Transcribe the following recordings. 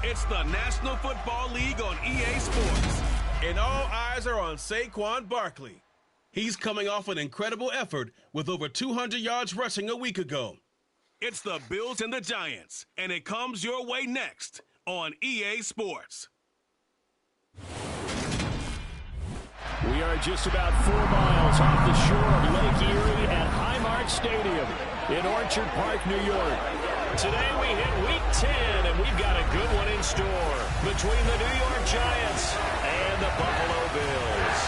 It's the National Football League on EA Sports. And all eyes are on Saquon Barkley. He's coming off an incredible effort with over 200 yards rushing a week ago. It's the Bills and the Giants, and it comes your way next on EA Sports. We are just about 4 miles off the shore of Lake Erie at Highmark Stadium in Orchard Park, New York. Today we hit Week 10, and we've got a good one in store between the New York Giants and the Buffalo Bills.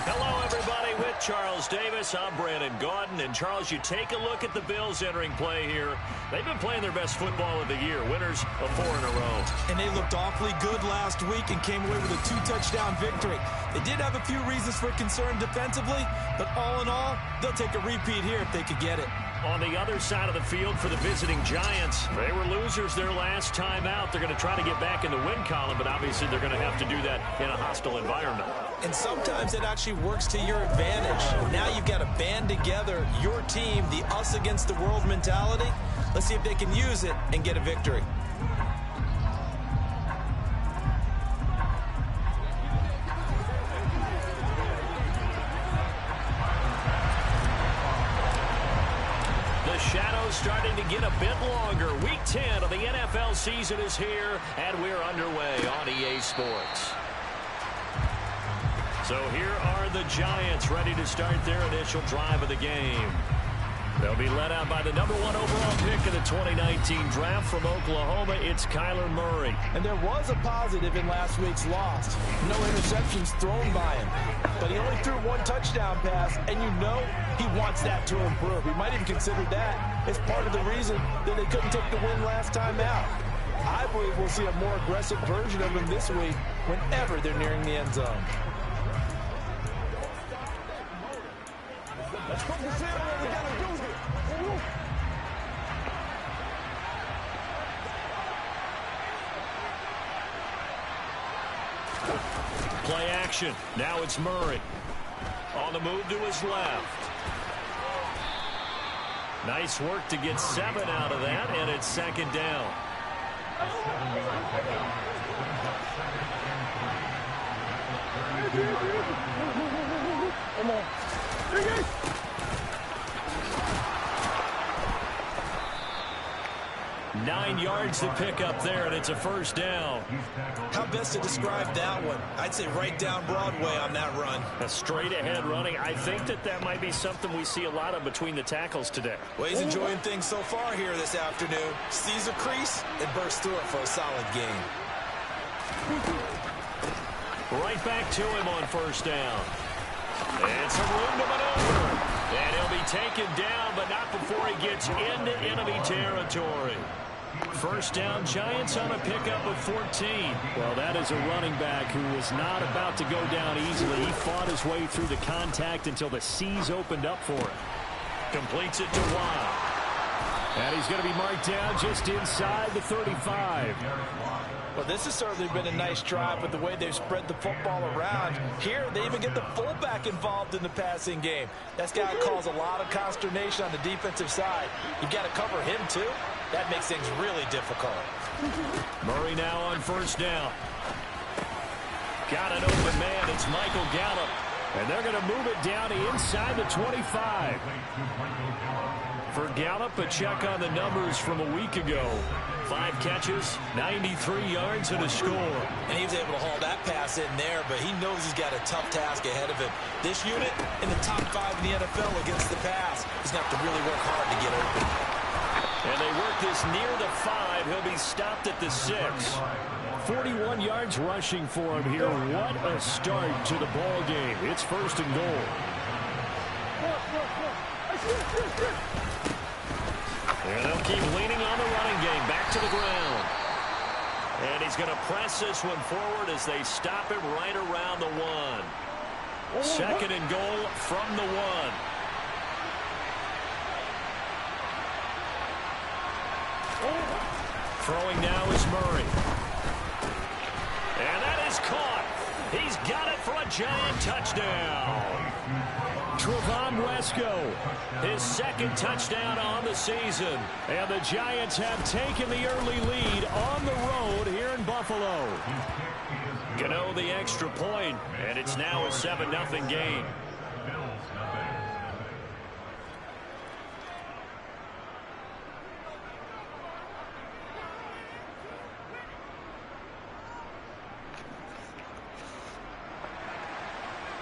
Hello, everybody. With Charles Davis, I'm Brandon Gaudin. And, Charles, you take a look at the Bills entering play here. They've been playing their best football of the year, winners of 4 in a row. And they looked awfully good last week and came away with a 2-touchdown victory. They did have a few reasons for concern defensively, but all in all, they'll take a repeat here if they could get it. On the other side of the field for the visiting Giants, they were losers their last time out. They're going to try to get back in the win column, but obviously they're going to have to do that in a hostile environment. And sometimes it actually works to your advantage. Now you've got to band together your team, the us against the world mentality. Let's see if they can use it and get a victory. Shadows starting to get a bit longer. Week 10 of the NFL season is here, and we're underway on EA Sports. So here are the Giants ready to start their initial drive of the game. They'll be led out by the #1 overall pick in the 2019 draft from Oklahoma. It's Kyler Murray. And there was a positive in last week's loss. No interceptions thrown by him. But he only threw 1 touchdown pass, and you know he wants that to improve. He might even consider that as part of the reason that they couldn't take the win last time out. I believe we'll see a more aggressive version of him this week whenever they're nearing the end zone. Let's focus in on what we gotta do here. Play action. Now it's Murray. On the move to his left. Nice work to get 7 out of that, and it's 2nd down. Come on. 9 yards to pick up there, and it's a 1st down. How best to describe that one? I'd say right down Broadway on that run. A straight-ahead running. I think that might be something we see a lot of between the tackles today. Well, he's enjoying things so far here this afternoon. Sees a crease and bursts through it for a solid gain. Right back to him on 1st down. And some room to maneuver. And he'll be taken down, but not before he gets into enemy territory. 1st down, Giants on a pickup of 14. Well, that is a running back who was not about to go down easily. He fought his way through the contact until the seas opened up for him. Completes it to Watt. And he's going to be marked down just inside the 35. Well, this has certainly been a nice drive with the way they've spread the football around. Here, they even get the fullback involved in the passing game. That's got to cause a lot of consternation on the defensive side. You've got to cover him, too. That makes things really difficult. Murray now on 1st down. Got an open man. It's Michael Gallup. And they're going to move it down inside the 25. For Gallup, a check on the numbers from a week ago. 5 catches, 93 yards, and a score. And he was able to haul that pass in there, but he knows he's got a tough task ahead of him. This unit in the top 5 in the NFL against the pass. He's going to have to really work hard to get open. And they work this near the 5. He'll be stopped at the 6. 41 yards rushing for him here. What a start to the ball game. It's 1st and goal. And they'll keep leaning on the running game. Back to the ground. And he's going to press this one forward as they stop him right around the 1. 2nd and goal from the 1. Throwing now is Murray. And that is caught. He's got it for a Giant touchdown. Trevon Wesco, his second touchdown on the season. And the Giants have taken the early lead on the road here in Buffalo. Gano the extra point, and it's now a 7-0 game.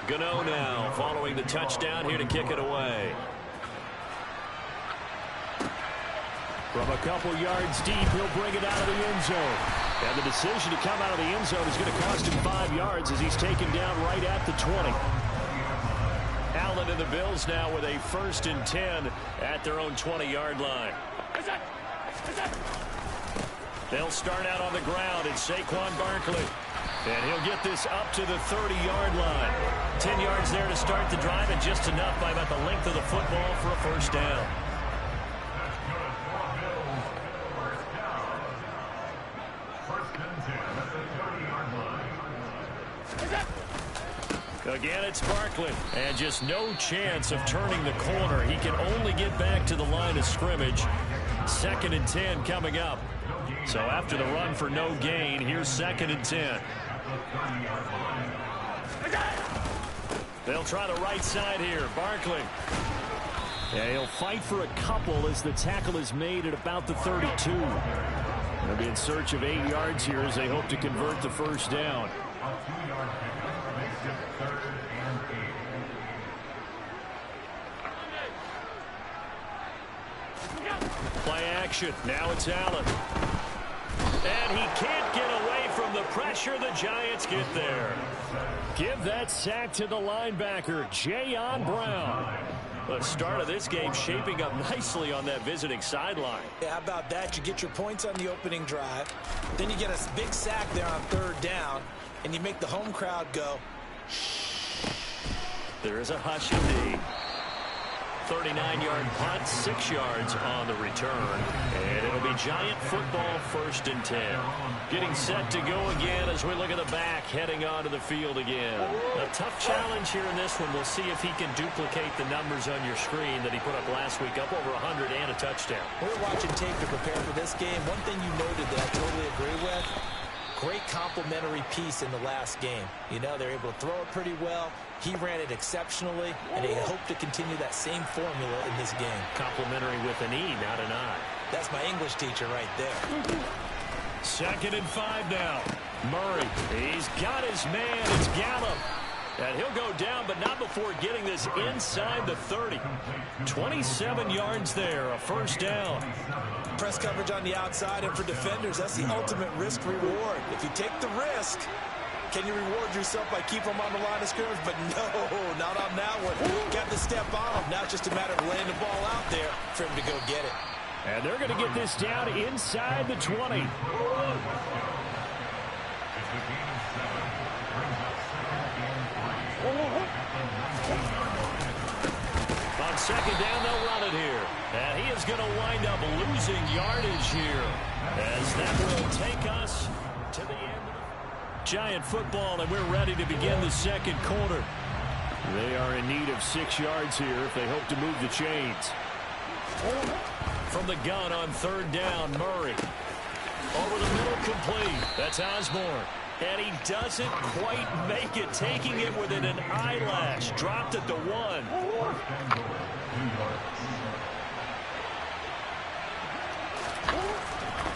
Gano now following the touchdown here to kick it away. From a couple yards deep, he'll bring it out of the end zone. And the decision to come out of the end zone is going to cost him 5 yards as he's taken down right at the 20. Allen and the Bills now with a 1st and 10 at their own 20-yard line. They'll start out on the ground. It's Saquon Barkley. And he'll get this up to the 30-yard line. 10 yards there to start the drive, and just enough by about the length of the football for a first down. Again, it's Barkley. And just no chance of turning the corner. He can only get back to the line of scrimmage. 2nd and 10 coming up. So after the run for no gain, here's 2nd and 10. They'll try the right side here. Barkley. Yeah, he'll fight for a couple as the tackle is made at about the 32. They'll be in search of 8 yards here as they hope to convert the first down. Play action. Now it's Allen. And he can't get away from the pressure. The Giants get there. Give that sack to the linebacker, Jayon Brown. The start of this game shaping up nicely on that visiting sideline. Yeah, how about that? You get your points on the opening drive. Then you get a big sack there on 3rd down. And you make the home crowd go. There is a hush indeed. 39-yard punt, 6 yards on the return. And it'll be Giant football 1st and 10. Getting set to go again as we look at the back, heading onto the field again. A tough challenge here in this one. We'll see if he can duplicate the numbers on your screen that he put up last week, up over 100 and a touchdown. We're watching tape to prepare for this game. One thing you noted that I totally agree with, great complementary piece in the last game. You know, they're able to throw it pretty well. He ran it exceptionally, and they hope to continue that same formula in this game. Complimentary with an E, not an I. That's my English teacher right there. 2nd and 5 now. Murray, he's got his man. It's Gallup. And he'll go down, but not before getting this inside the 30. 27 yards there, a first down. Press coverage on the outside, and for defenders, that's the ultimate risk-reward. If you take the risk, can you reward yourself by keeping them on the line of scrimmage? But no, not on that one. Got to step on him. Now it's just a matter of laying the ball out there for him to go get it. And they're going to get this down inside the 20. On 2nd down, they'll run it here. And he is going to wind up losing yardage here, as that will take us to the end of the Giant football, and we're ready to begin the 2nd quarter. They are in need of 6 yards here if they hope to move the chains. From the gun on 3rd down, Murray. Over the middle, complete. That's Osborne. And he doesn't quite make it, taking it within an eyelash. Dropped at the 1.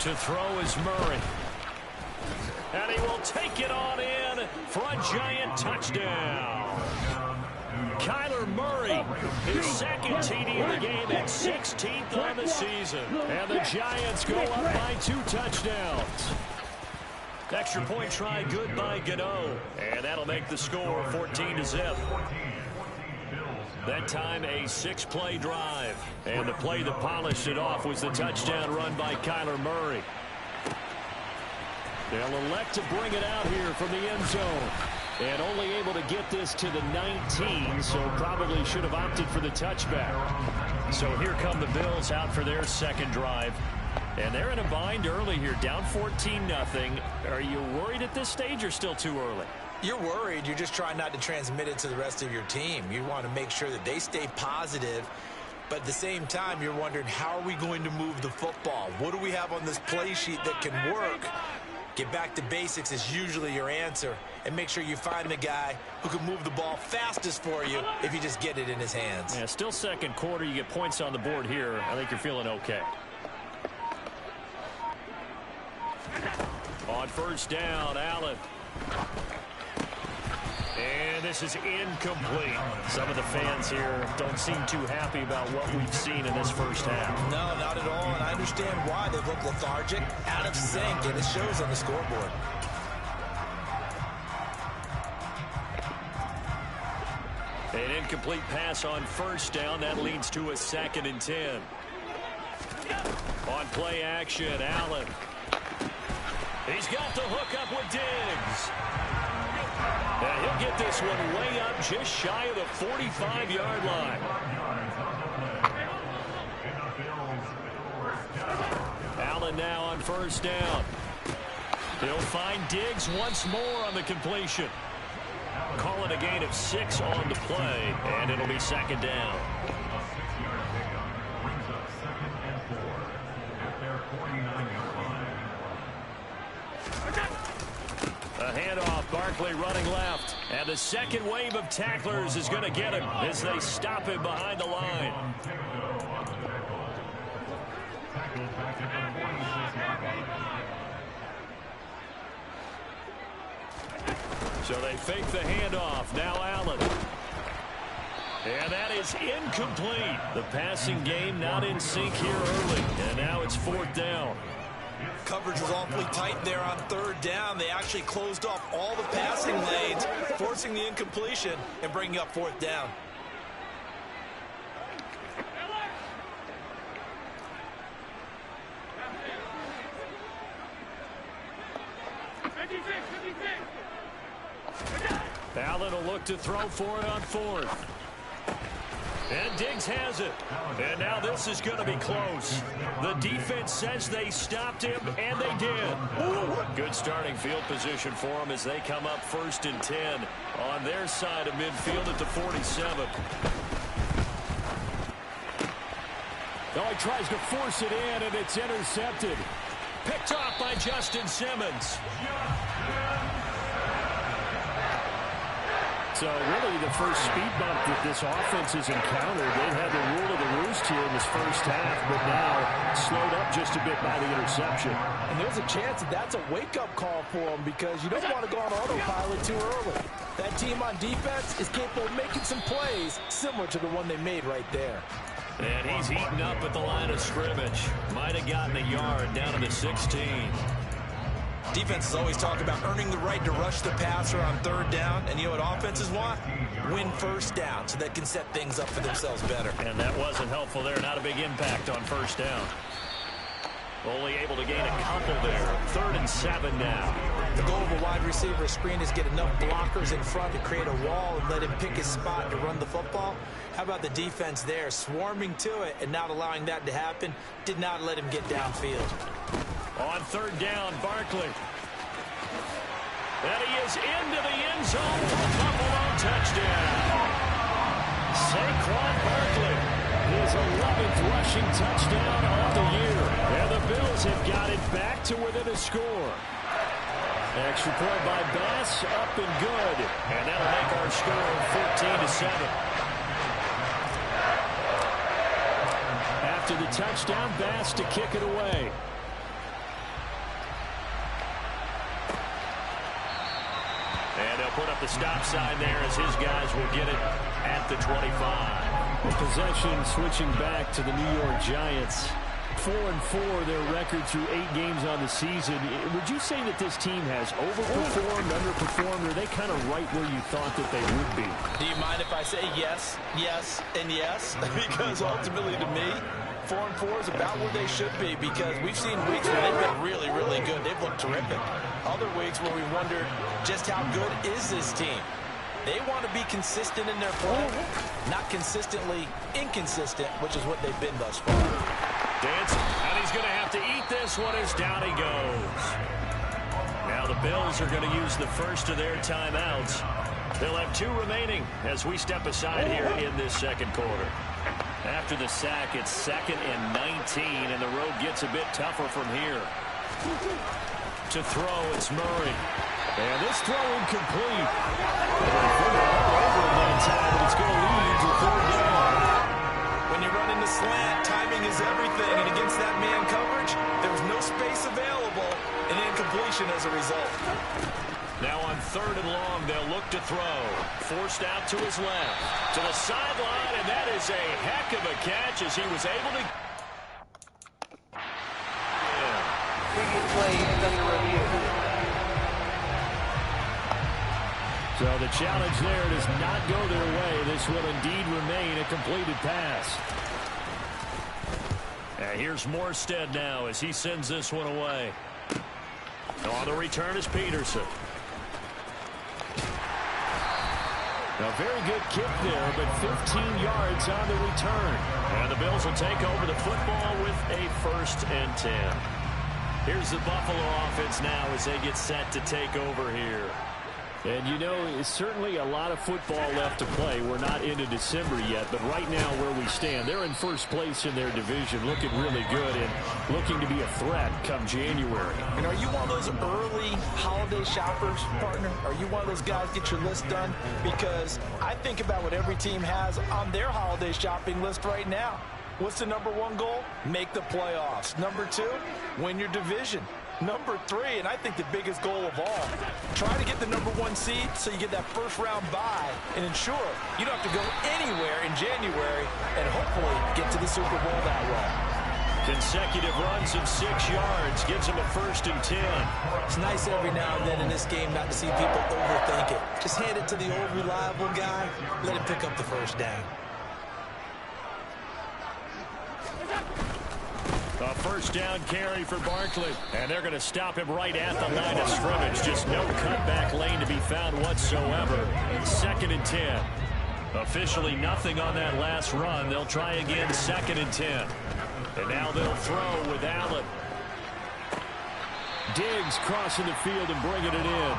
To throw is Murray. And he will take it on in for a Giant touchdown. Kyler Murray, his 2nd TD of the game and 16th on the season. And the Giants go up by 2 touchdowns. Extra point try, good by Gano. And that'll make the score 14-0. That time a 6-play drive. And the play that polished it off was the touchdown run by Kyler Murray. They'll elect to bring it out here from the end zone. And only able to get this to the 19, so probably should have opted for the touchback. So here come the Bills out for their 2nd drive. And they're in a bind early here, down 14-0. Are you worried at this stage or still too early? You're worried. You're just trying not to transmit it to the rest of your team. You want to make sure that they stay positive. But at the same time, you're wondering, how are we going to move the football? What do we have on this play sheet that can work? Get back to basics is usually your answer. And make sure you find the guy who can move the ball fastest for you if you just get it in his hands. Yeah, still second quarter. You get points on the board here. I think you're feeling okay. On first down, Allen. And this is incomplete. Some of the fans here don't seem too happy about what we've seen in this first half. No, not at all, and I understand why. They look lethargic, out of sync, and it shows on the scoreboard. An incomplete pass on first down. That leads to a 2nd and 10. On play action, Allen. He's got the hook up with Diggs. And he'll get this one way up just shy of the 45-yard line. Allen now on first down. He'll find Diggs once more on the completion. Call it a gain of 6 on the play, and it'll be 2nd down. A handoff, Barkley running left. And the second wave of tacklers is going to get him as they stop him behind the line. So they fake the handoff. Now Allen. And that is incomplete. The passing game not in sync here early. And now it's 4th down. Coverage was awfully tight there on 3rd down. They actually closed off all the passing lanes, forcing the incompletion and bringing up 4th down. Allen will look to throw for it on 4th. And Diggs has it. And now this is going to be close. The defense says they stopped him, and they did. Good starting field position for them as they come up 1st and 10 on their side of midfield at the 47. Oh, he tries to force it in, and it's intercepted. Picked off by Justin Simmons. So really the first speed bump that this offense has encountered. They've had the rule of the roost here in this first half, but now slowed up just a bit by the interception. And there's a chance that that's a wake-up call for them because you don't want to go on autopilot too early. That team on defense is capable of making some plays similar to the one they made right there. And he's eaten up at the line of scrimmage. Might have gotten a yard down to the 16. Defenses always talk about earning the right to rush the passer on 3rd down. And you know what offenses want? Win first down so they can set things up for themselves better. And that wasn't helpful there. Not a big impact on first down. Only able to gain a couple there. 3rd and 7 now. The goal of a wide receiver screen is get enough blockers in front to create a wall and let him pick his spot to run the football. How about the defense there? Swarming to it and not allowing that to happen. Did not let him get downfield. On 3rd down, Barkley. And he is into the end zone for a Buffalo touchdown. Saquon Barkley, his 11th rushing touchdown of the year. And the Bills have got it back to within a score. Extra point by Bass, up and good. And that'll make our score 14-7. After the touchdown, Bass to kick it away. And they'll put up the stop sign there as his guys will get it at the 25. The possession switching back to the New York Giants. 4-4 their record through 8 games on the season. Would you say that this team has overperformed, underperformed, or are they kind of right where you thought that they would be? Do you mind if I say yes, yes, and yes? Because ultimately to me, 4-4 is about where they should be because we've seen weeks where they've been really, really good. They've looked terrific. Other weeks where we wondered just how good is this team. They want to be consistent in their play, not consistently inconsistent, which is what they've been thus far. Dancing, and he's going to have to eat this one as down he goes. Now the Bills are going to use the first of their timeouts. They'll have 2 remaining as we step aside here in this second quarter. After the sack, it's 2nd and 19, and the road gets a bit tougher from here. To throw, it's Murray. And this throw incomplete. It's going to lead to 4th down. When you run into slant, timing is everything. And against that man coverage, there was no space available. An incompletion as a result. Now on 3rd and long, they'll look to throw. Forced out to his left. To the sideline, and that is a heck of a catch as he was able to... Previous play is under review. So the challenge there does not go their way. This will indeed remain a completed pass. And here's Morstead now as he sends this one away. On the return is Peterson. A very good kick there, but 15 yards on the return. And the Bills will take over the football with a 1st and 10. Here's the Buffalo offense now as they get set to take over here. And, you know, it's certainly a lot of football left to play. We're not into December yet, but right now where we stand, they're in 1st place in their division, looking really good and looking to be a threat come January. And are you one of those early holiday shoppers, partner? Are you one of those guys get your list done? Because I think about what every team has on their holiday shopping list right now. What's the #1 goal? Make the playoffs. #2, win your division. #3, and I think the biggest goal of all, try to get the #1 seed so you get that 1st round bye and ensure you don't have to go anywhere in January and hopefully get to the Super Bowl that way. Consecutive runs of 6 yards gives him a 1st and 10. It's nice every now and then in this game not to see people overthink it. Just hand it to the old reliable guy, let him pick up the 1st down. A 1st down carry for Barkley. And they're going to stop him right at the line of scrimmage. Just no cutback lane to be found whatsoever. 2nd and 10. Officially nothing on that last run. They'll try again 2nd and 10. And now they'll throw with Allen. Diggs crossing the field and bringing it in.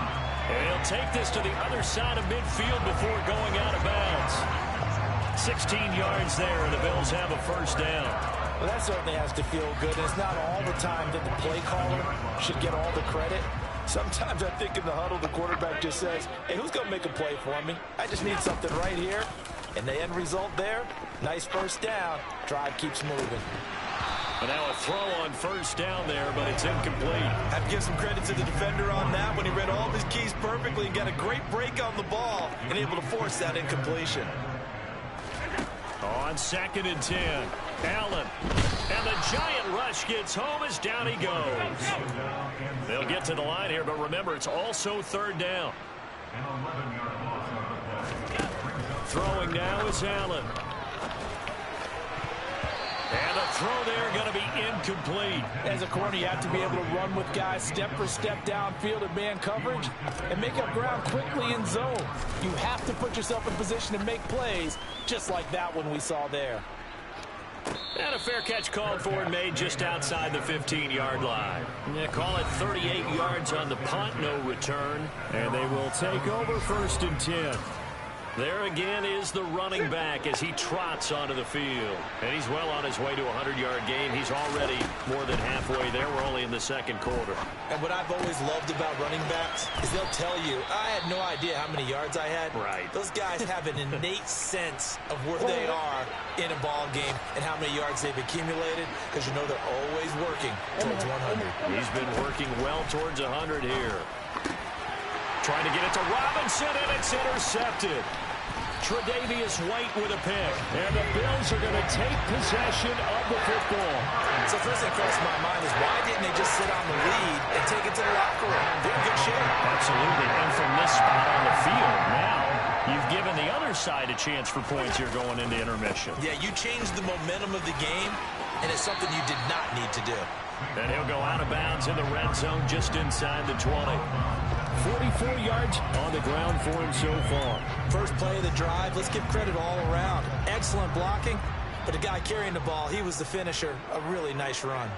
And he'll take this to the other side of midfield before going out of bounds. 16 yards there, and the Bills have a 1st down. Well, that certainly has to feel good. And it's not all the time that the play caller should get all the credit. Sometimes I think in the huddle, the quarterback just says, hey, who's going to make a play for me? I just need something right here. And the end result there, nice 1st down. Drive keeps moving. And now a throw on 1st down there, but it's incomplete. I have to give some credit to the defender on that when he read all of his keys perfectly and got a great break on the ball and able to force that incompletion. On 2nd and 10, Allen. And the giant rush gets home as down he goes. They'll get to the line here, but remember, it's also 3rd down. Throwing now is Allen. And the throw there going to be incomplete. As a corner, you have to be able to run with guys step for step downfield in man coverage and make up ground quickly in zone. You have to put yourself in position to make plays, just like that one we saw there. And a fair catch called for and made just outside the 15-yard line. They call it 38 yards on the punt, no return. And they will take over 1st and 10. There again is the running back as he trots onto the field. And he's well on his way to a 100-yard game. He's already more than halfway there. We're only in the 2nd quarter. And what I've always loved about running backs is they'll tell you, I had no idea how many yards I had. Right. Those guys have an innate sense of where they are in a ball game and how many yards they've accumulated, because you know they're always working towards 100. He's been working well towards 100 here. Trying to get it to Robinson, and it's intercepted. Tre'Davious White with a pick. And the Bills are going to take possession of the football. So first thing crossed my mind is, why didn't they just sit on the lead and take it to the locker room? They're in good shape. Absolutely. And from this spot on the field, now you've given the other side a chance for points here going into intermission. Yeah, you changed the momentum of the game, and it's something you did not need to do. And he'll go out of bounds in the red zone just inside the 20. 44 yards on the ground for him so far. First play of the drive, let's give credit all around. Excellent blocking, but the guy carrying the ball, he was the finisher. A really nice run.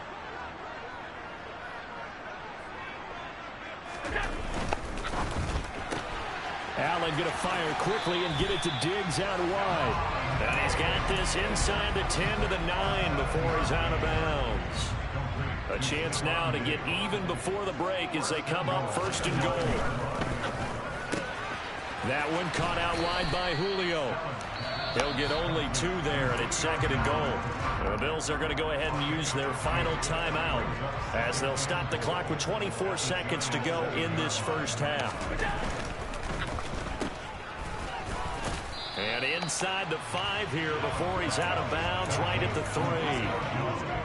Allen going to fire quickly and get it to Diggs out wide. And he's got this inside the 10 to the 9 before he's out of bounds. A chance now to get even before the break as they come up first and goal. That one caught out wide by Julio. He'll get only 2 there, and it's second and goal. The Bills are going to go ahead and use their final timeout as they'll stop the clock with 24 seconds to go in this first half. And inside the 5 here before he's out of bounds, right at the 3.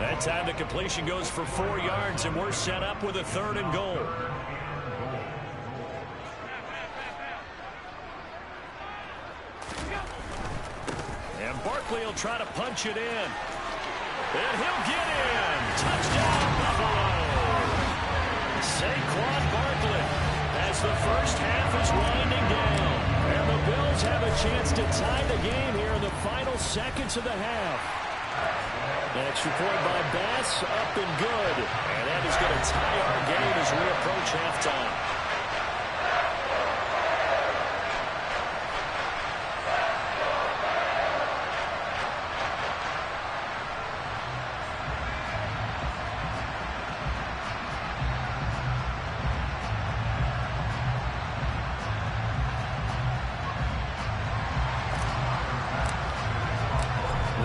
That time the completion goes for 4 yards, and we're set up with a third and goal. And Barkley will try to punch it in. And he'll get in. Touchdown, Buffalo. Saquon Barkley as the first half is winding down. And the Bills have a chance to tie the game here in the final seconds of the half. An extra point by Bass, up and good. And that is going to tie our game as we approach halftime.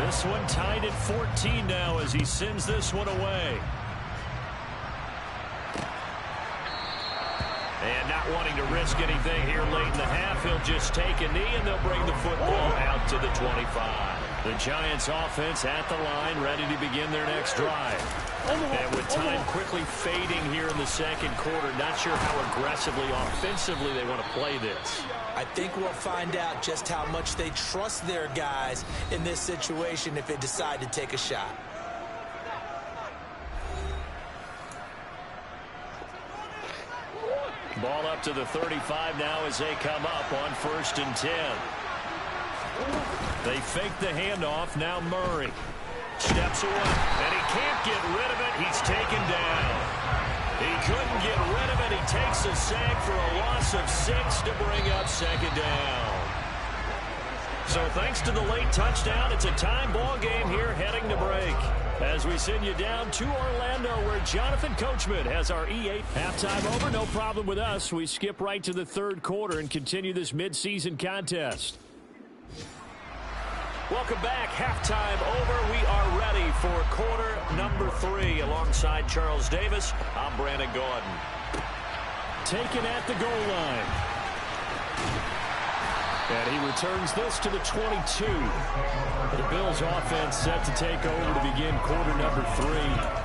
This one tied at 14 now as he sends this one away. And not wanting to risk anything here late in the half, he'll just take a knee and they'll bring the football out to the 25. The Giants offense at the line, ready to begin their next drive. And with time quickly fading here in the second quarter, not sure how aggressively, offensively they want to play this. I think we'll find out just how much they trust their guys in this situation if they decide to take a shot. Ball up to the 35 now as they come up on 1st and 10. They fake the handoff. Now Murray steps away, and he can't get rid of it. He's taken down. He couldn't get rid of it. He takes a sack for a loss of 6 to bring up second down. So thanks to the late touchdown, it's a time ball game here heading to break. As we send you down to Orlando where Jonathan Coachman has our EA. Halftime over, no problem with us. We skip right to the third quarter and continue this midseason contest. Welcome back. Halftime over. We are ready for quarter number 3 alongside Charles Davis. I'm Brandon Gordon. Taken at the goal line. And he returns this to the 22. The Bills offense set to take over to begin quarter number 3.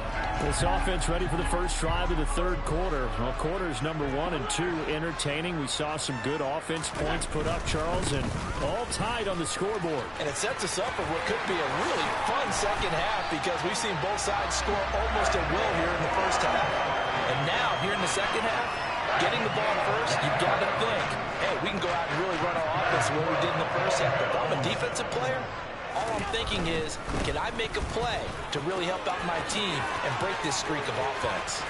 This offense ready for the first drive of the third quarter. Well, quarters number 1 and 2 entertaining. We saw some good offense points put up, Charles, and all tied on the scoreboard. And it sets us up for what could be a really fun second half because we've seen both sides score almost at will here in the first half. And now, here in the second half, getting the ball first, you've got to think, hey, we can go out and really run our offense the way we did in the first half. But if I'm a defensive player, all I'm thinking is, can I make a play to really help out my team and break this streak of offense?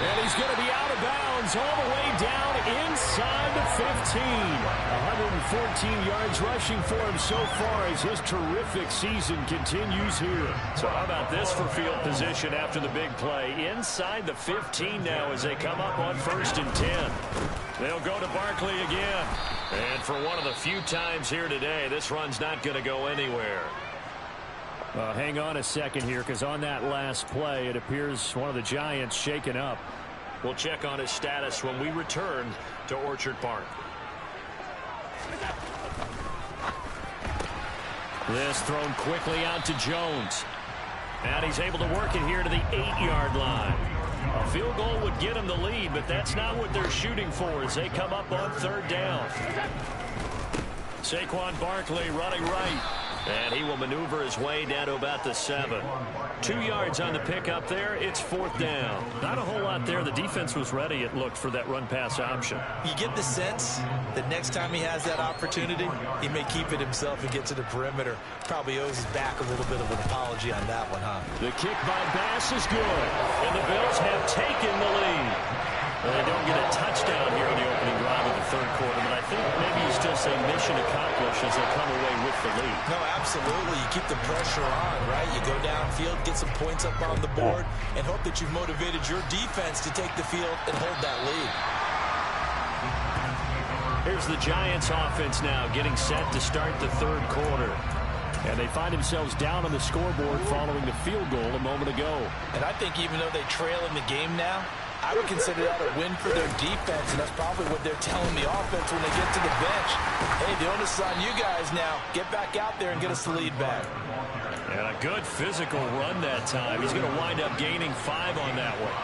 And he's going to be out of bounds all the way down inside the 15. 114 yards rushing for him so far as his terrific season continues here. So how about this for field position after the big play? Inside the 15 now as they come up on 1st and 10. They'll go to Barkley again. And for one of the few times here today, this run's not going to go anywhere. Hang on a second here, because on that last play, it appears one of the Giants shaken up. We'll check on his status when we return to Orchard Park. This thrown quickly out to Jones. And he's able to work it here to the 8-yard line. A field goal would get him the lead, but that's not what they're shooting for as they come up on 3rd down. Saquon Barkley running right. And he will maneuver his way down to about the 7. 2 yards on the pickup there. It's 4th down. Not a whole lot there. The defense was ready, it looked, for that run-pass option. You get the sense that next time he has that opportunity, he may keep it himself and get to the perimeter. Probably owes his back a little bit of an apology on that one, huh? The kick by Bass is good. And the Bills have taken the lead. They don't get a touchdown here in the opening drive of say mission accomplished as they come away with the lead. No, absolutely. You keep the pressure on, right? You go downfield, get some points up on the board, and hope that you've motivated your defense to take the field and hold that lead. Here's the Giants offense now getting set to start the third quarter. And they find themselves down on the scoreboard following the field goal a moment ago. And I think even though they trail in the game now, I would consider that a win for their defense, and that's probably what they're telling the offense when they get to the bench. Hey, the onus is on you guys now. Get back out there and get us the lead back. And a good physical run that time. He's going to wind up gaining 5 on that one.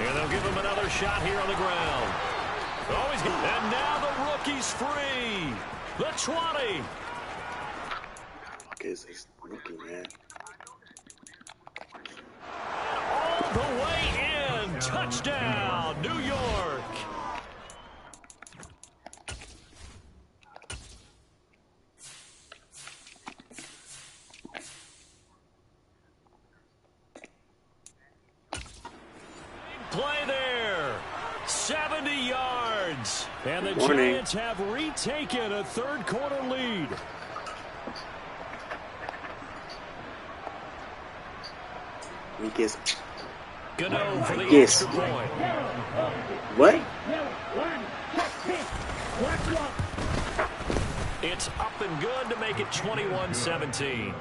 And they'll give him another shot here on the ground. Oh, he's good. And now the rookie's free. The 20. Fuck is this rookie, man? All the way in. Touchdown, New York. Play there. 70 yards. And the Giants have retaken a third quarter lead. Gano for the extra point. What? It's up and good to make it 21-17.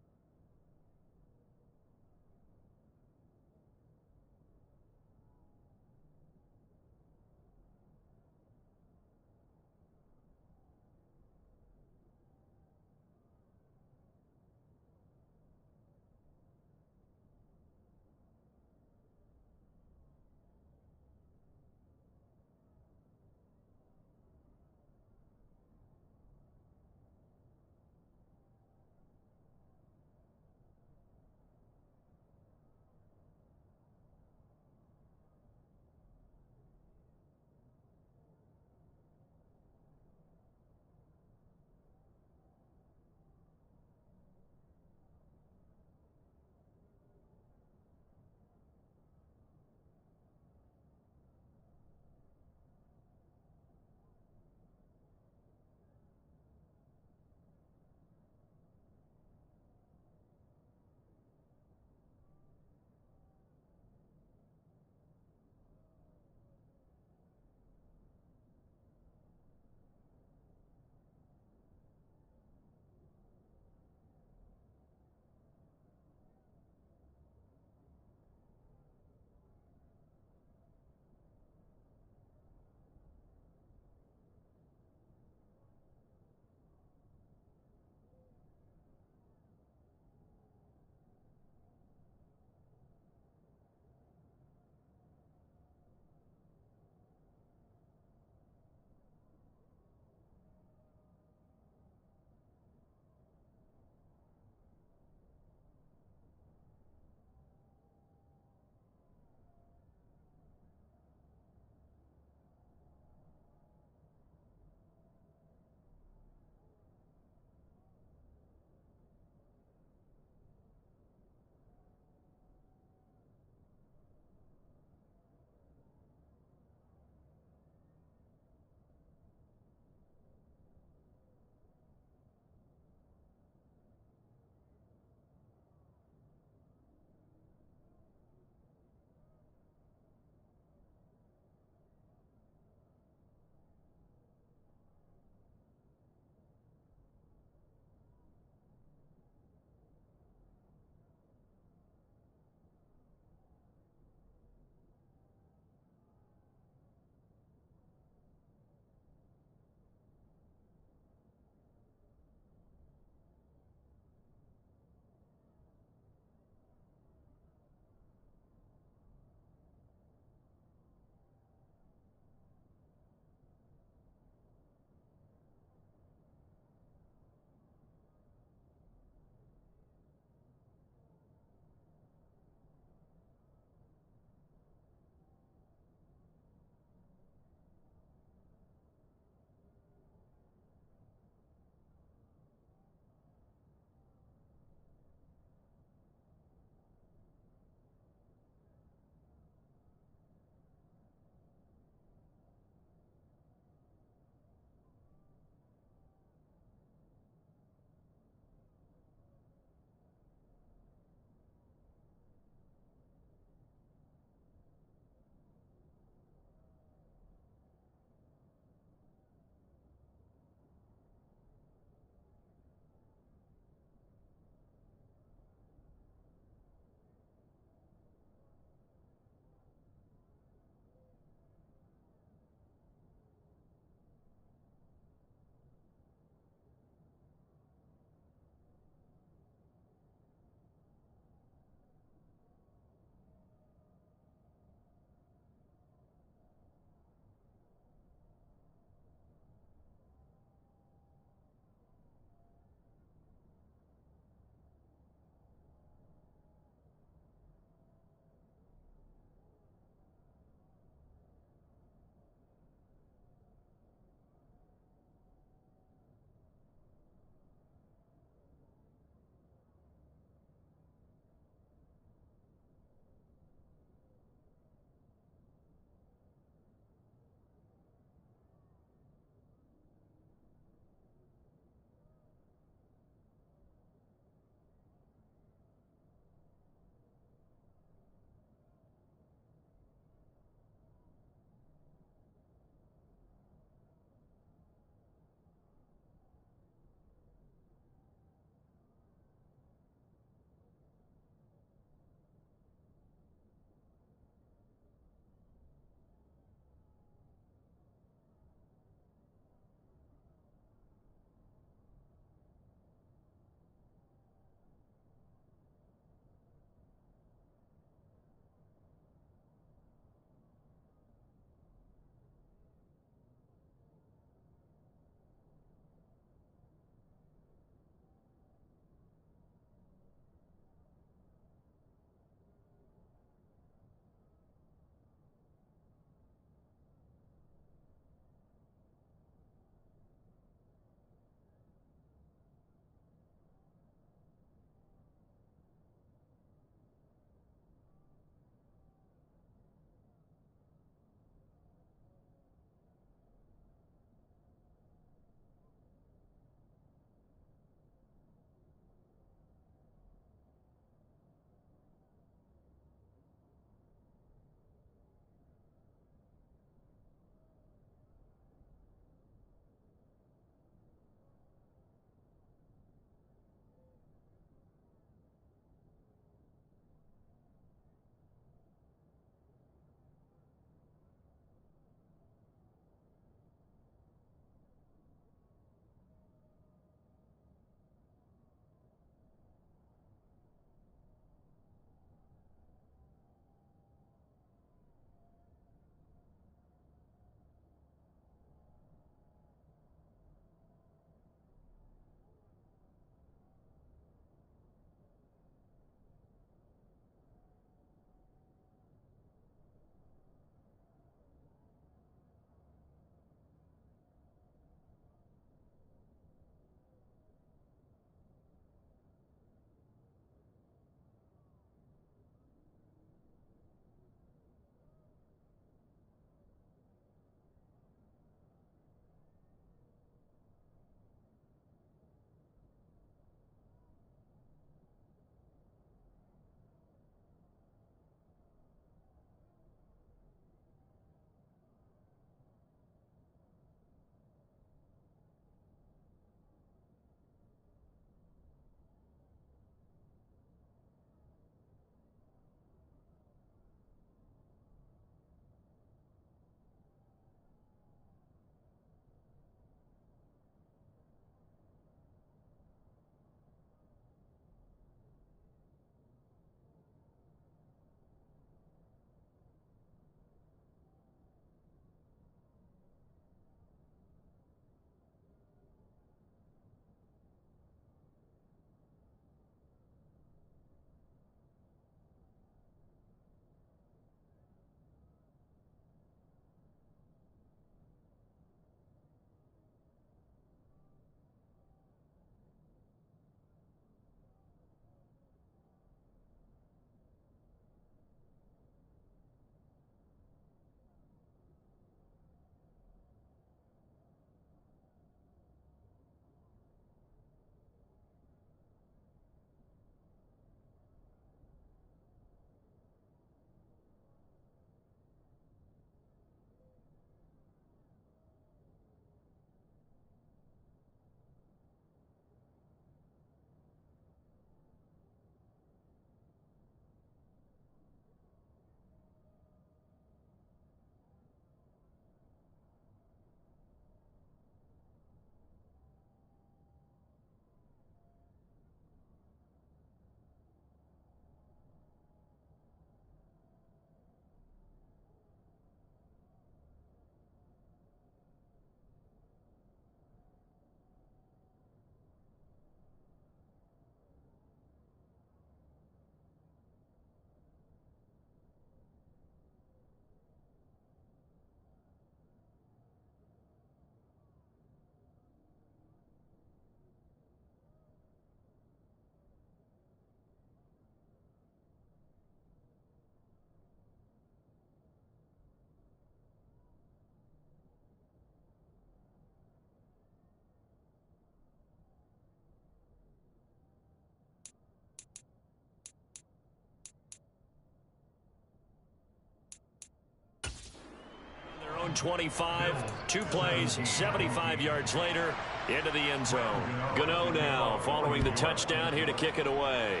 25. 2 plays, 75 yards later, into the end zone. Gano now following the touchdown here to kick it away.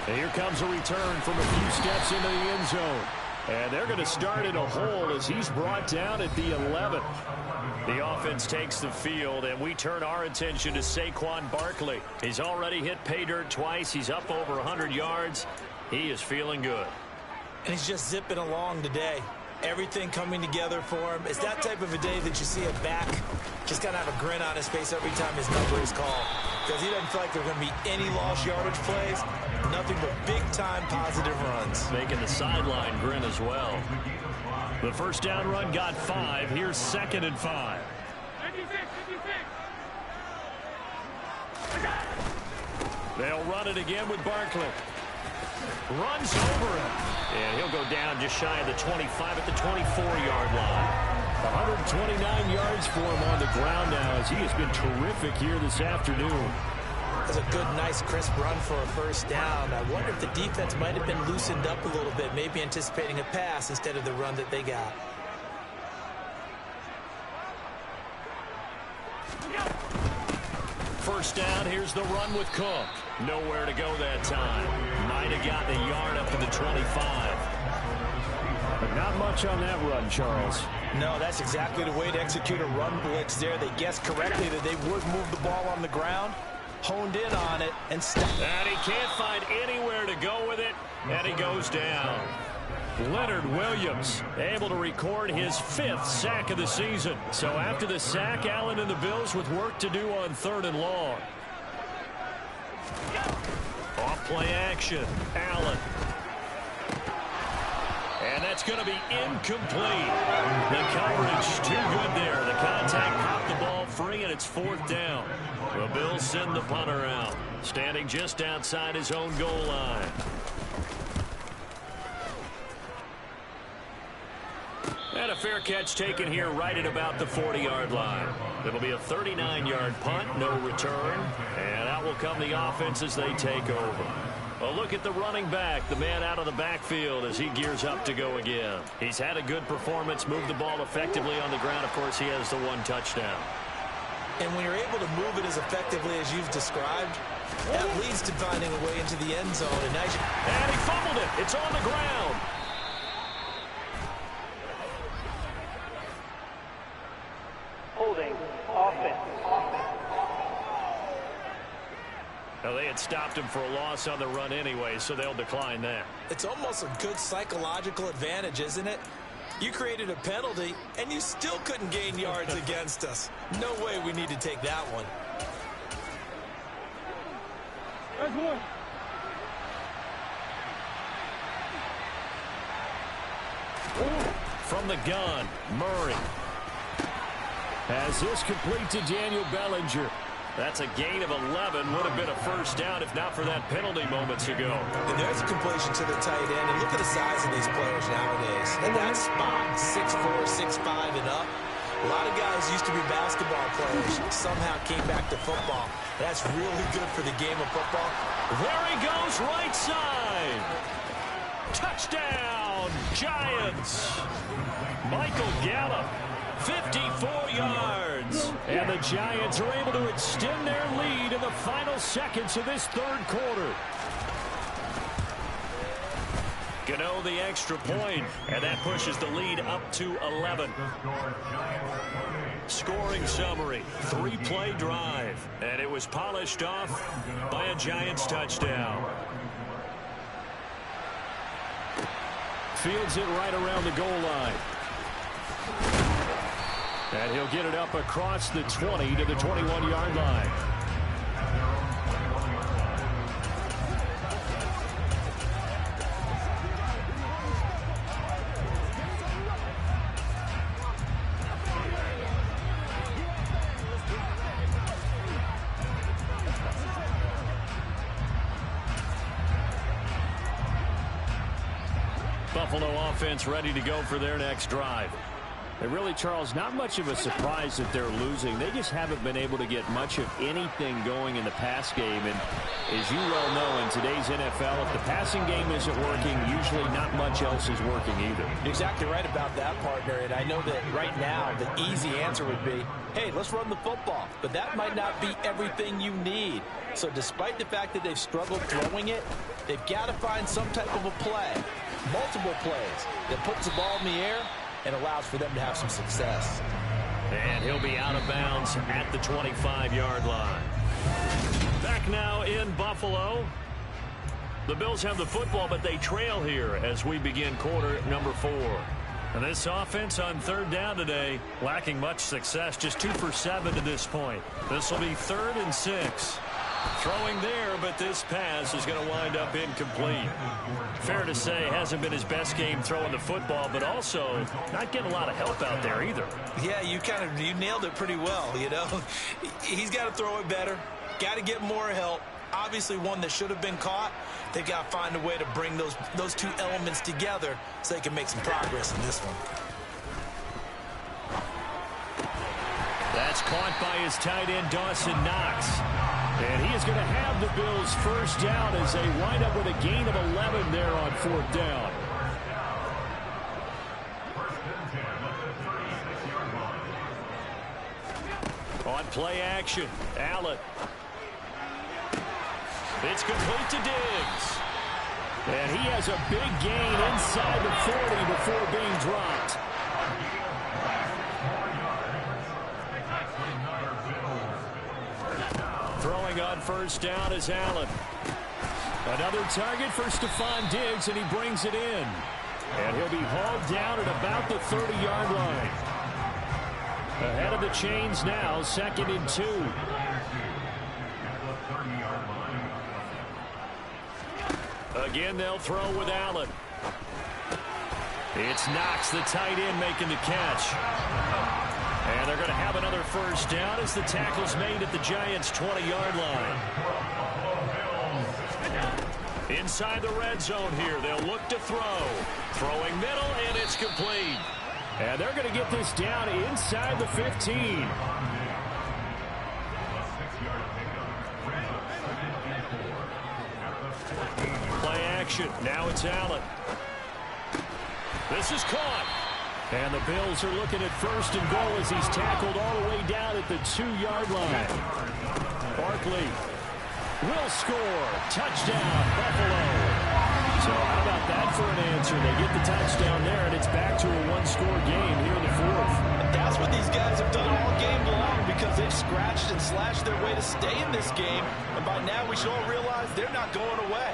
And here comes a return from a few steps into the end zone. And they're going to start in a hole as he's brought down at the 11. The offense takes the field, and we turn our attention to Saquon Barkley. He's already hit pay dirt twice. He's up over 100 yards. He is feeling good. And he's just zipping along today. Everything coming together for him. It's that type of a day that you see a back just kind of have a grin on his face every time his number is called. Because he doesn't feel like there are going to be any lost yardage plays. Nothing but big-time positive runs. Making the sideline grin as well. The first down run got 5. Here's 2nd and 5. 56. They'll run it again with Barkley. Runs over him. And he'll go down just shy of the 25 at the 24-yard line. 129 yards for him on the ground now as he has been terrific here this afternoon. That's a good, nice, crisp run for a first down. I wonder if the defense might have been loosened up a little bit, maybe anticipating a pass instead of the run that they got. First down, here's the run with Cook. Nowhere to go that time. Might have gotten a yard up to the 25. But not much on that run, Charles. No, that's exactly the way to execute a run blitz there. They guessed correctly that they would move the ball on the ground, honed in on it, and stopped. And he can't find anywhere to go with it, and he goes down. Leonard Williams able to record his 5th sack of the season. So after the sack, Allen and the Bills with work to do on 3rd and long. Off play action. Allen. And that's going to be incomplete. The coverage too good there. The contact popped the ball free, and it's 4th down. The Bills send the punter out, standing just outside his own goal line. And a fair catch taken here right at about the 40-yard line. It'll be a 39-yard punt, no return. And out will come the offense as they take over. Well, look at the running back, the man out of the backfield as he gears up to go again. He's had a good performance, moved the ball effectively on the ground. Of course, he has the 1 touchdown. And when you're able to move it as effectively as you've described, that leads to finding a way into the end zone. And he fumbled it. It's on the ground. Holding offense. Now, they had stopped him for a loss on the run anyway, so they'll decline that. It's almost a good psychological advantage, isn't it? You created a penalty, and you still couldn't gain yards against us. No way we need to take that one. That's one. From the gun, Murray has this complete to Daniel Bellinger. That's a gain of 11. Would have been a first down if not for that penalty moments ago. And there's a completion to the tight end. And look at the size of these players nowadays. At that spot, 6'4", 6'5", and up. A lot of guys used to be basketball players. Somehow came back to football. That's really good for the game of football. There he goes, right side. Touchdown, Giants. Michael Gallup. 54 yards. And the Giants are able to extend their lead in the final seconds of this 3rd quarter. Gano the extra point, and that pushes the lead up to 11. Scoring summary, 3-play drive, and it was polished off by a Giants touchdown. Fields it right around the goal line. And he'll get it up across the 20 to the 21-yard line. Buffalo offense ready to go for their next drive. And really, Charles, not much of a surprise that they're losing. They just haven't been able to get much of anything going in the pass game. And as you well know, in today's NFL, if the passing game isn't working, usually not much else is working either. You're exactly right about that, partner. And I know that right now the easy answer would be, hey, let's run the football. But that might not be everything you need. So despite the fact that they've struggled throwing it, they've got to find some type of a play, multiple plays, that puts the ball in the air and allows for them to have some success. And he'll be out of bounds at the 25-yard line. Back now in Buffalo. The Bills have the football, but they trail here as we begin quarter number 4. And this offense on third down today, lacking much success, just 2 for 7 to this point. This will be 3rd and 6. Throwing there, but this pass is going to wind up incomplete. Fair to say, hasn't been his best game throwing the football, but also not getting a lot of help out there either. Yeah, you nailed it pretty well, you know. He's got to throw it better, got to get more help. Obviously one that should have been caught. They've got to find a way to bring those two elements together so they can make some progress in this one. That's caught by his tight end, Dawson Knox. And he is going to have the Bills first down as they wind up with a gain of 11 there on 4th down. On play action, Allen. It's complete to Diggs. And he has a big gain inside the 40 before being dropped. Throwing on first down is Allen. Another target for Stephon Diggs, and he brings it in. And he'll be hauled down at about the 30-yard line. Ahead of the chains now, 2nd and 2. Again, they'll throw with Allen. It's Knox, the tight end, making the catch. And they're going to have another first down as the tackle's made at the Giants' 20-yard line. Inside the red zone here, they'll look to throw. Throwing middle, and it's complete. And they're going to get this down inside the 15. Play action. Now it's Allen. This is caught. And the Bills are looking at 1st and goal as he's tackled all the way down at the 2-yard line. Barkley will score. Touchdown, Buffalo. So how about that for an answer? They get the touchdown there, and it's back to a 1-score game here in the 4th. That's what these guys have done all game long because they've scratched and slashed their way to stay in this game. And by now we should all realize they're not going away.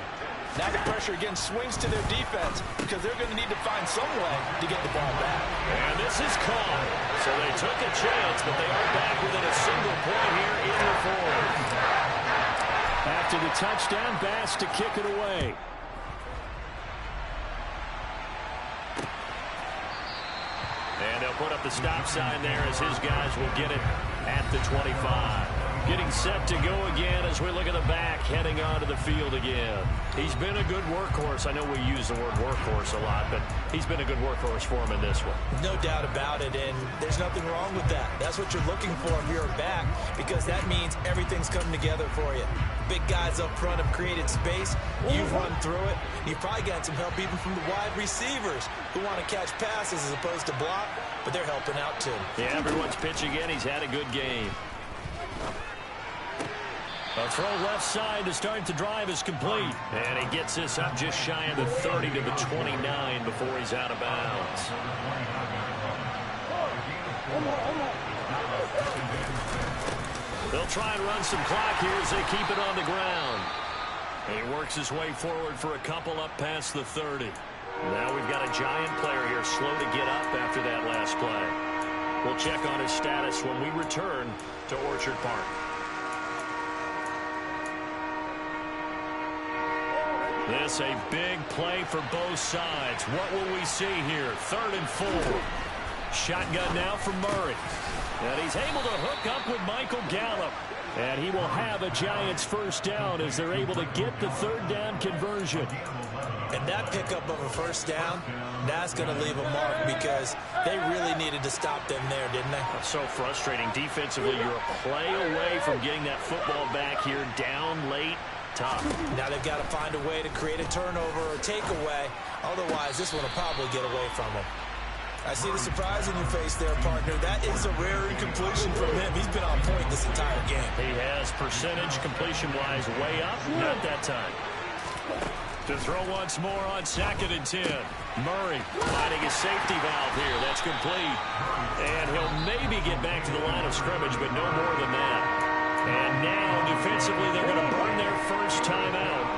Now the pressure again swings to their defense because they're going to need to find some way to get the ball back. And this is caught. So they took a chance, but they are back within a single point here in the 4th. After the touchdown, Bass to kick it away. And they'll put up the stop sign there as his guys will get it at the 25. Getting set to go again as we look at the back, heading onto the field again. He's been a good workhorse. I know we use the word workhorse a lot, but he's been a good workhorse for him in this one. No doubt about it, and there's nothing wrong with that. That's what you're looking for if you're a back, because that means everything's coming together for you. Big guys up front have created space. You've run through it. You've probably gotten some help even from the wide receivers who want to catch passes as opposed to block, but they're helping out too. Yeah, everyone's pitching in. He's had a good game. A throw left side to start the drive is complete. And he gets this up just shy of the 30 to the 29 before he's out of bounds. They'll try and run some clock here as they keep it on the ground. He works his way forward for a couple up past the 30. Now we've got a Giant player here slow to get up after that last play. We'll check on his status when we return to Orchard Park. This a big play for both sides. What will we see here? 3rd and 4. Shotgun now for Murray. And he's able to hook up with Michael Gallup. And he will have a Giants first down as they're able to get the 3rd down conversion. And that pickup of a first down, that's going to leave a mark because they really needed to stop them there, didn't they? That's so frustrating. Defensively, you're a play away from getting that football back here down late. Tough. Now they've got to find a way to create a turnover or takeaway. Otherwise, this one will probably get away from them. I see the surprise in your face there, partner. That is a rare incompletion from him. He's been on point this entire game. He has percentage completion-wise way up. Not that time. To throw once more on 2nd and 10. Murray finding his safety valve here. That's complete. And he'll maybe get back to the line of scrimmage, but no more than that. And now, defensively, they're going to burn their first timeout.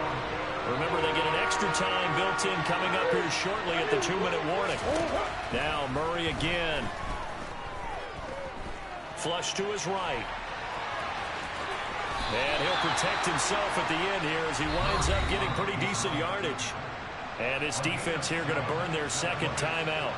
Remember, they get an extra time built in coming up here shortly at the 2-minute warning. Now, Murray again. Flush to his right. And he'll protect himself at the end here as he winds up getting pretty decent yardage. And his defense here going to burn their second timeout.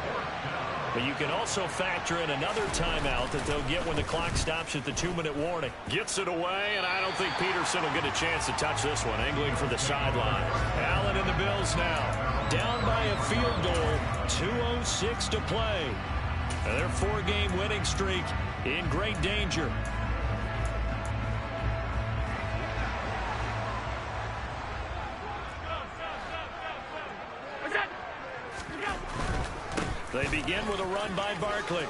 But you can also factor in another timeout that they'll get when the clock stops at the 2-minute warning. Gets it away, and I don't think Peterson will get a chance to touch this one. Angling for the sideline. Allen and the Bills now. Down by a field goal. 2:06 to play. And their 4-game winning streak in great danger. They begin with a run by Barkley.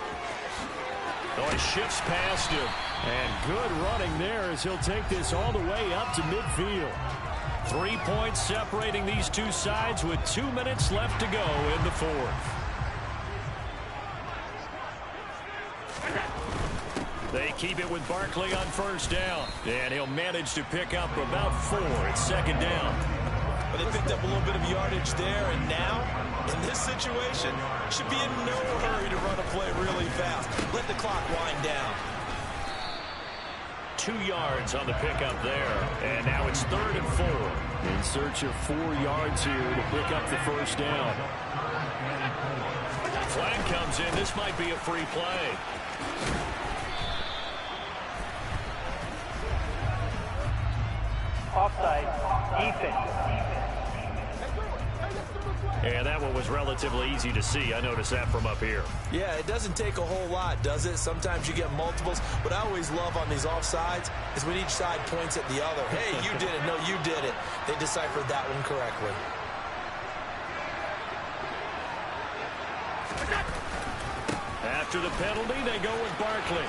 Oh, he shifts past him. And good running there as he'll take this all the way up to midfield. 3 points separating these two sides with 2 minutes left to go in the fourth. They keep it with Barkley on first down. And he'll manage to pick up about 4 at 2nd down. But they picked up a little bit of yardage there, and now, in this situation, should be in no hurry to run a play really fast. Let the clock wind down. 2 yards on the pickup there. And now it's 3rd and 4. In search of 4 yards here to pick up the first down. Flag comes in. This might be a free play. Offside. Defense. And that one was relatively easy to see. I noticed that from up here. Yeah, it doesn't take a whole lot, does it? Sometimes you get multiples. What I always love on these offsides is when each side points at the other. Hey, you did it. No, you did it. They deciphered that one correctly. After the penalty, they go with Barkley.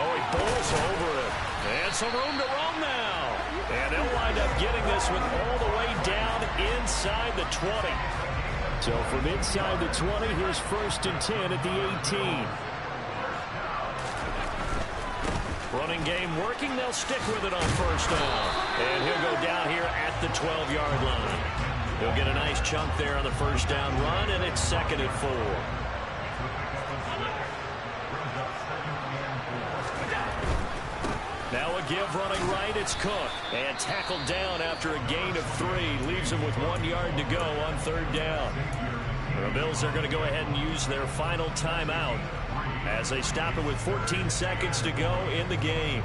Oh, he bowls over it. And some room to roam now. And they'll wind up getting this one all the way down inside the 20. So from inside the 20, here's 1st and 10 at the 18. Running game working. They'll stick with it on first down. And he'll go down here at the 12-yard line. He'll get a nice chunk there on the first down run, and it's 2nd and 4. Now a give running right, it's Cook. And tackled down after a gain of 3. Leaves him with 1 yard to go on 3rd down. The Bills are going to go ahead and use their final timeout as they stop it with 14 seconds to go in the game.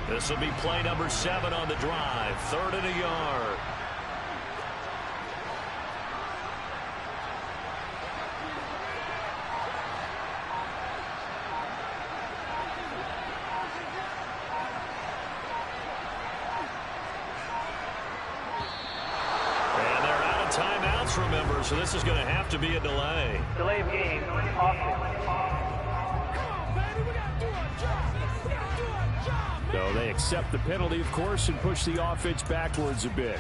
This will be play number 7 on the drive. 3rd and a yard. And they're out of timeouts, remember, so this is going to have to be a delay. Delay of game. Offense. So they accept the penalty, of course, and push the offense backwards a bit.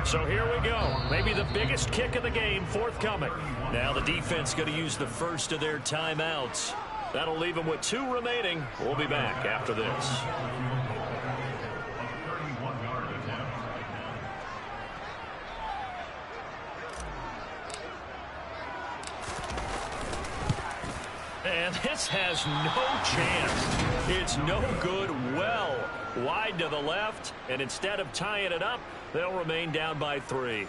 So here we go. Maybe the biggest kick of the game forthcoming. Now the defense going to use the first of their timeouts. That'll leave them with 2 remaining. We'll be back after this. And this has no chance. It's no good. Well, wide to the left, and instead of tying it up, they'll remain down by 3.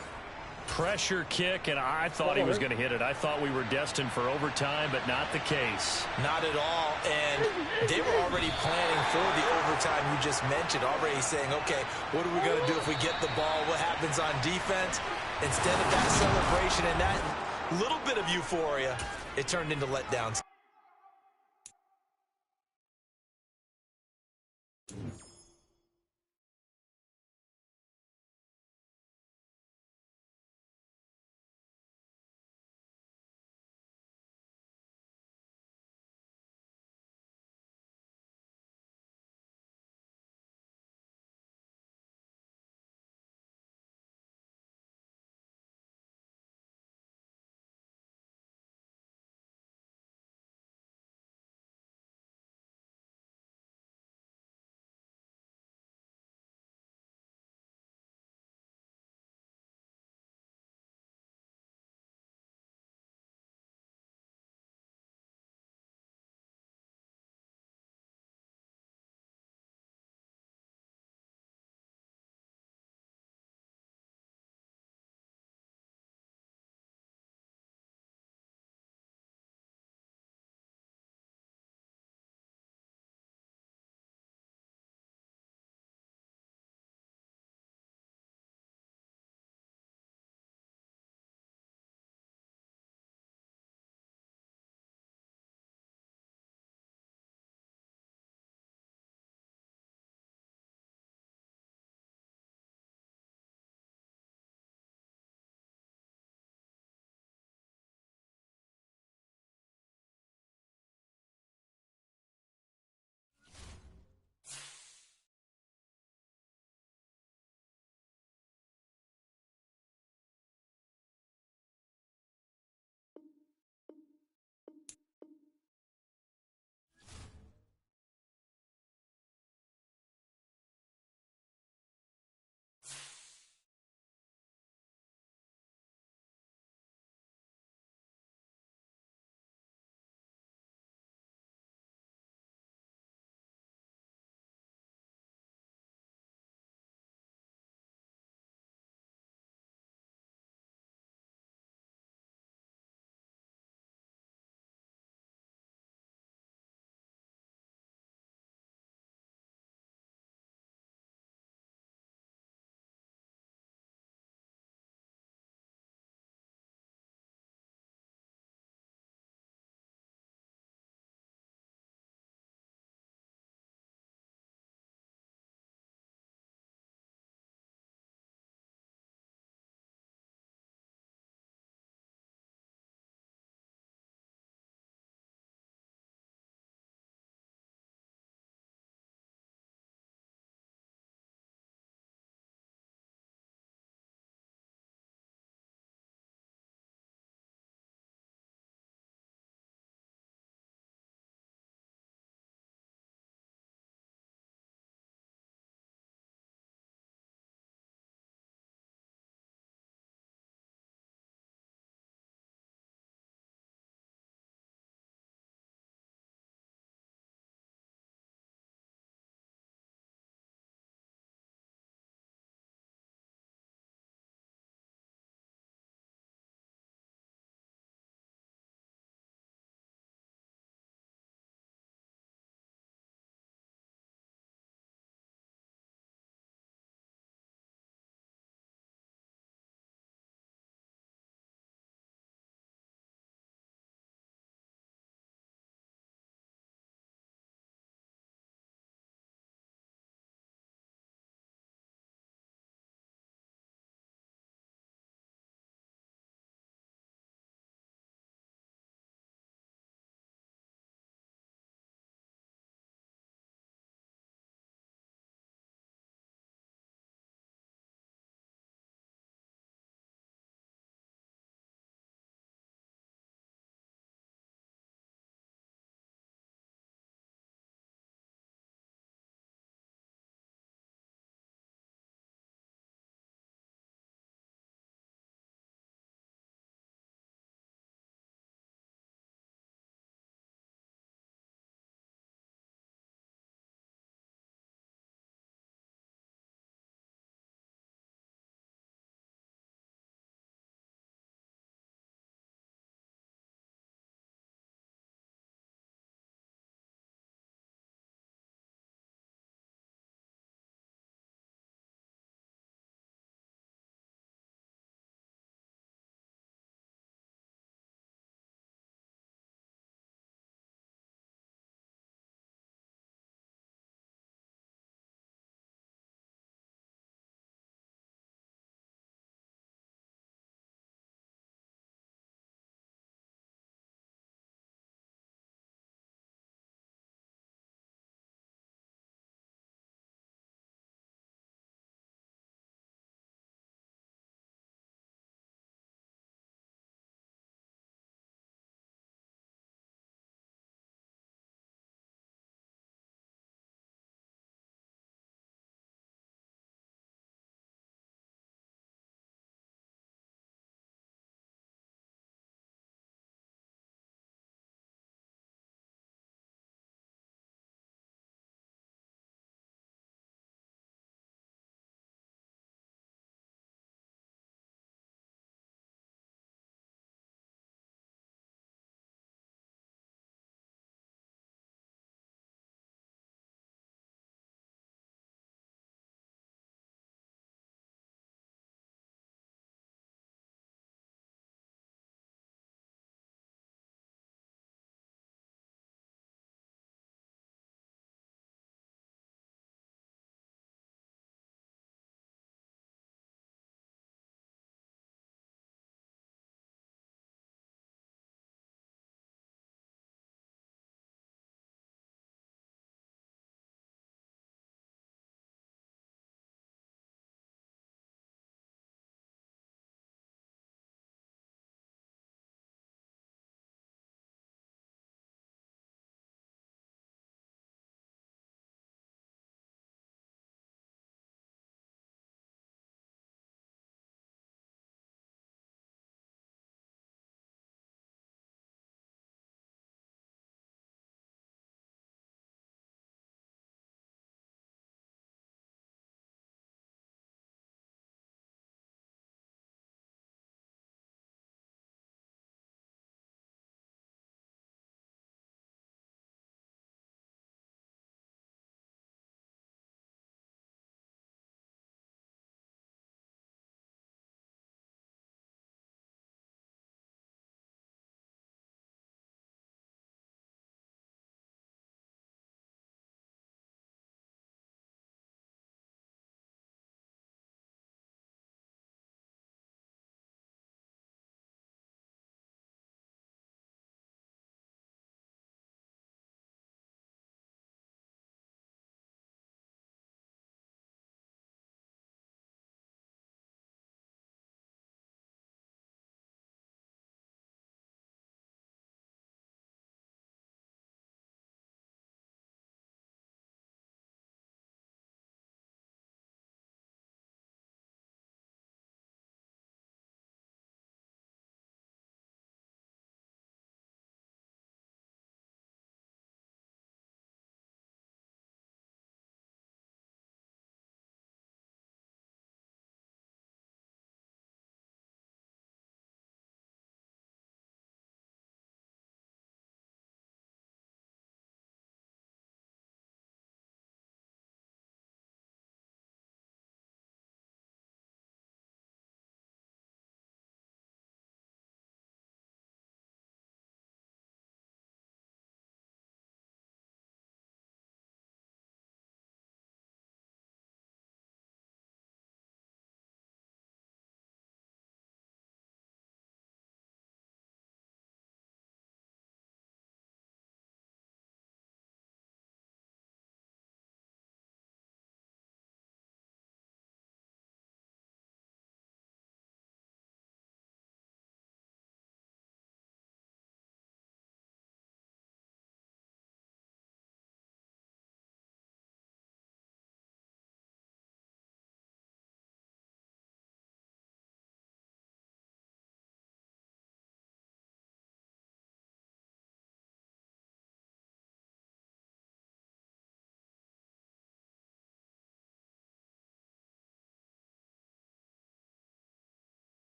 Pressure kick, and I thought he was going to hit it. I thought we were destined for overtime, but not the case. Not at all, and they were already planning for the overtime you just mentioned, already saying, okay, what are we going to do if we get the ball? What happens on defense? Instead of that celebration and that little bit of euphoria, it turned into letdowns.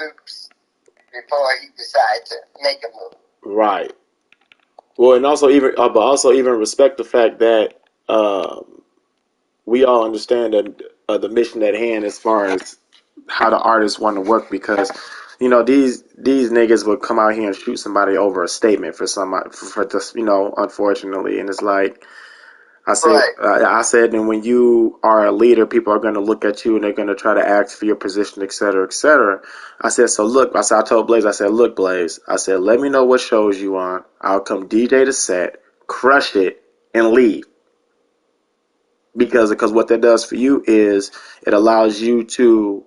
loops before he decides to make a move. Right. Well, and also but also even respect the fact that we all understand that the mission at hand as far as how the artists want to work, because these niggas would come out here and shoot somebody over a statement for somebody for just unfortunately, and it's like Right. I said, and when you are a leader, people are going to look at you and they're going to try to ask for your position, et cetera, et cetera. I said, so look, I told Blaze, I said, look, Blaze, I said, let me know what shows you on. I'll come DJ the set, crush it, and leave. Because what that does for you is it allows you to,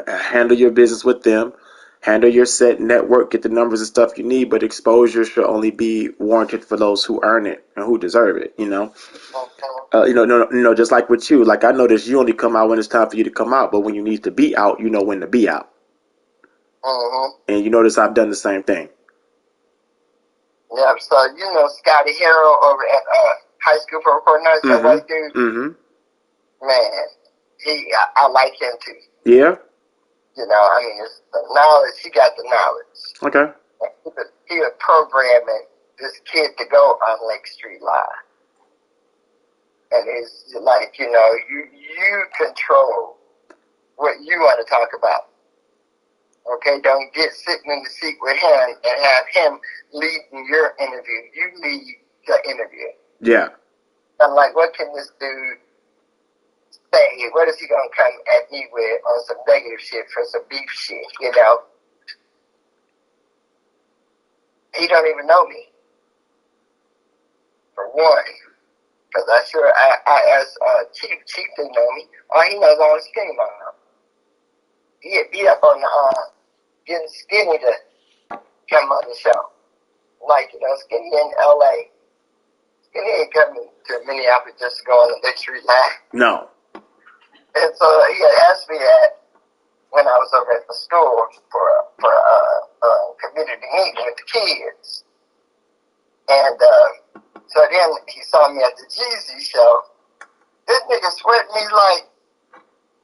handle your business with them, handle your set, network, get the numbers and stuff you need, but exposure should only be warranted for those who earn it and who deserve it, just like with you. Like, I notice you only come out when it's time for you to come out, but when you need to be out, you know when to be out. And you notice I've done the same thing. Yeah, so Scotty Harrell over at High School for Recording Artists, that white dude. Man, I like him too. Yeah. It's the knowledge. He got the knowledge. Okay. He was programming this kid to go on Lake Street Live, and it's like you control what you want to talk about. Okay, don't get sitting in the seat with him and have him leading your interview. You lead the interview. Yeah. I'm like, what can this dude say? What is he going to come at me with on some negative shit for some beef shit, He don't even know me, for one. Because I asked Chief didn't know me. All he knows all is skinny mom. He beat up on the getting Skinny to come on the show. Like, Skinny in L.A. Skinny ain't coming to Minneapolis just to go on the victory lap. No. And so he had asked me that when I was over at the school for a community meeting with the kids. And so then he saw me at the Jeezy show. This nigga sweating me like,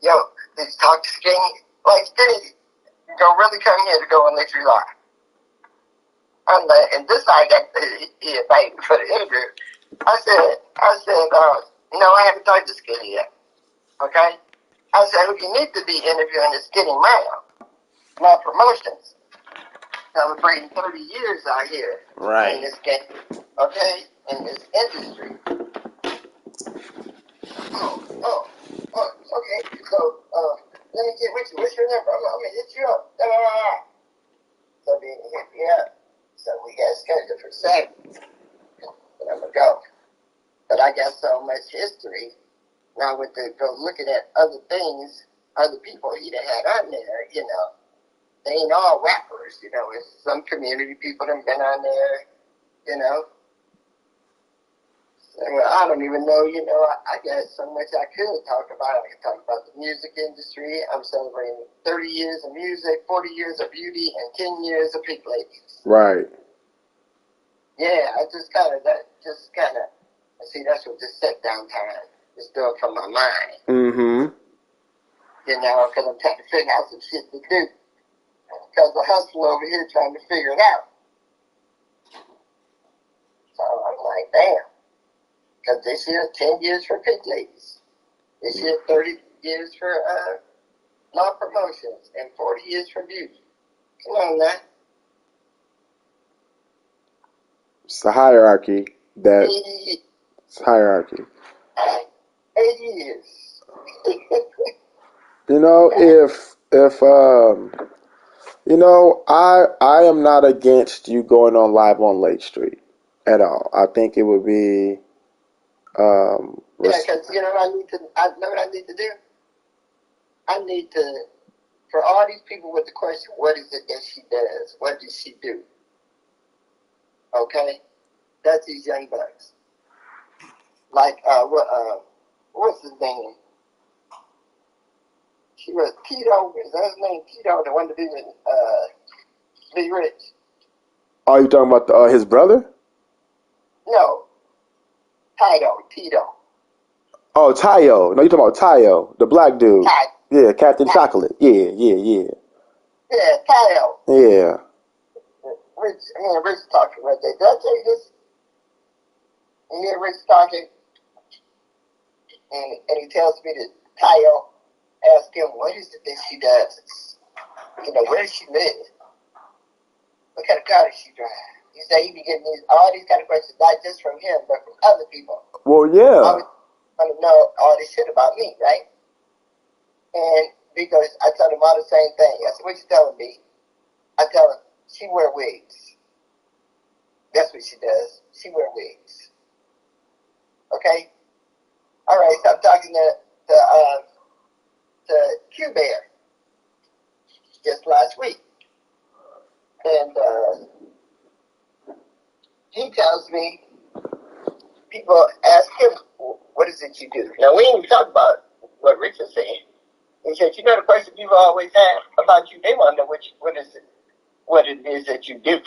yo, did you talk to Skinny? Like, Skinny, you gonna really come here to go on Victory Live? I'm like, and this guy got he invited me for the interview. I said, no, I haven't talked to Skinny yet. Okay? I said, who you need to be interviewing is Skinny Man, not promotions. Celebrating 30 years out here in this game, okay? In this industry. Oh, okay. So, let me get with you. What's your number? I'm gonna hit you up. So then he hit me up. So we got scheduled for Saturday. And I'm gonna go. But I got so much history. Now with go looking at other things, other people he done had on there, they ain't all rappers, it's some community people that have been on there, So, I don't even know, I got so much I could talk about. I could talk about the music industry. I'm celebrating 30 years of music, 40 years of beauty, and 10 years of pink ladies. Right. Yeah, I just kind of, see, that's what this set down time is doing for my mind. Mm-hmm. Because I'm trying to figure out some shit to do. Because the hustle over here trying to figure it out. So I'm like, damn. Because this year, 10 years for pink ladies. This year, 30 years for non-promotions. And 40 years for beauty. Come on now. It's a hierarchy. It's hierarchy. 8 years. I am not against you going on live on Lake Street at all. I think it would be because I know what I need to do? I need to, for all these people with the question, what is it that she does? What does she do? Okay? That's these young bucks. Like, what's his name? She was Tito, is that his name? Tito, the one to be with Be Rich. Oh, you talking about his brother? No. Tito. Oh, Tayo. No, you talking about Tayo, the black dude. Ty. Yeah, Captain Ty. Chocolate. Yeah. Yeah, Yeah, Kyle. Yeah. Rich, me and Rich talking one day. Did I tell you this? And me and Rich talking, and he tells me that Kyle asked him, what is it that she does? You know, where does she live? What kind of car does she drive? He said he be getting all these kind of questions, not just from him, but from other people. Well, yeah. I was want to know all this shit about me, right? And because I told him all the same thing. I said, what you telling me? I tell him, she wear wigs. That's what she does. She wear wigs. Okay? All right, so I'm talking to Q-Bear just last week. And he tells me, people ask him, what is it you do? Now, we ain't even talk about what Rich is saying. He said, you know the question people always have about you, they want to know what it is that you do.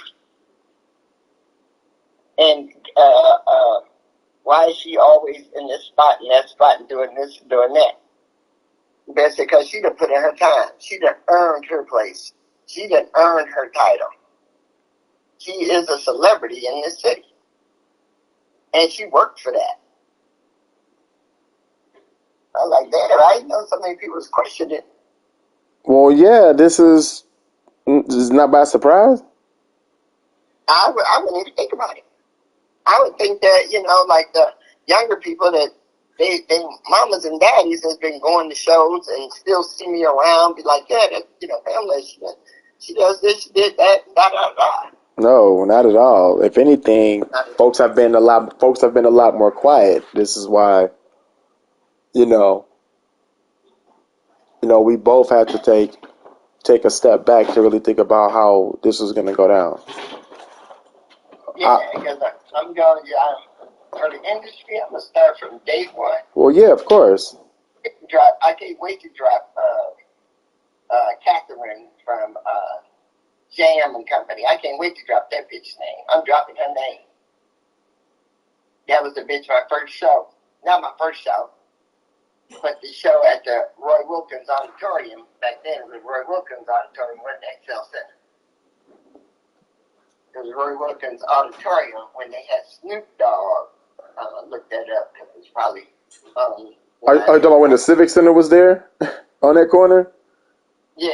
And why is she always in this spot and that spot and doing this and doing that? That's because she done put in her time. She done earned her place. She done earned her title. She is a celebrity in this city. And she worked for that. I was like, damn, I didn't know so many people was questioning it. Well, yeah, this is not by surprise. I wouldn't even think about it. I would think that, you know, like the younger people that they mamas and daddies has been going to shows and still see me around, be like, yeah, that, you know, family, she does this, she did that, da da da. No, not at all. If anything, folks have been a lot more quiet. This is why, you know, we both had to take a step back to really think about how this is going to go down. Yeah, because I'm going, for the industry, I'm going to start from day one. Well, yeah, of course. I can't wait to drop Catherine from Jam and Company. I can't wait to drop that bitch's name. I'm dropping her name. That was the bitch my first show. Not my first show, but the show at the Roy Wilkins Auditorium. Back then, it was Roy Wilkins Auditorium, wasn't the Excel Center. It was Roy Wilkins Auditorium when they had Snoop Dogg. Look that up because it's probably. Are you talking about when the Civic Center was there on that corner? Yeah.